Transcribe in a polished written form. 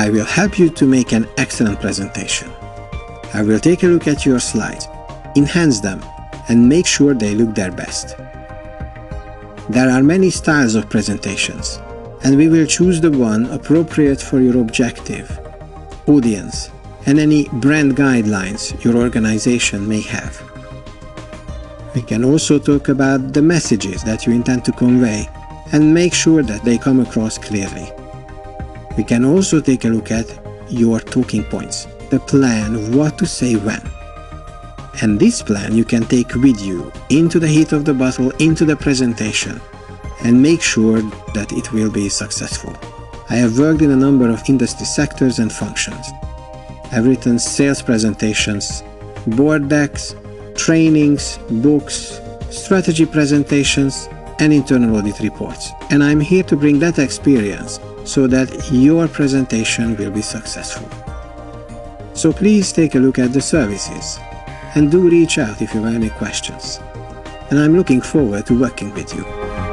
I will help you to make an excellent presentation. I will take a look at your slides, enhance them, and make sure they look their best. There are many styles of presentations, and we will choose the one appropriate for your objective, audience, and any brand guidelines your organization may have. We can also talk about the messages that you intend to convey and make sure that they come across clearly. We can also take a look at your talking points, the plan of what to say when. And this plan you can take with you into the heat of the battle, into the presentation, and make sure that it will be successful. I have worked in a number of industry sectors and functions. I've written sales presentations, board decks, trainings, books, strategy presentations, and internal audit reports. And I'm here to bring that experience so that your presentation will be successful. So please take a look at the services and do reach out if you have any questions. And I'm looking forward to working with you.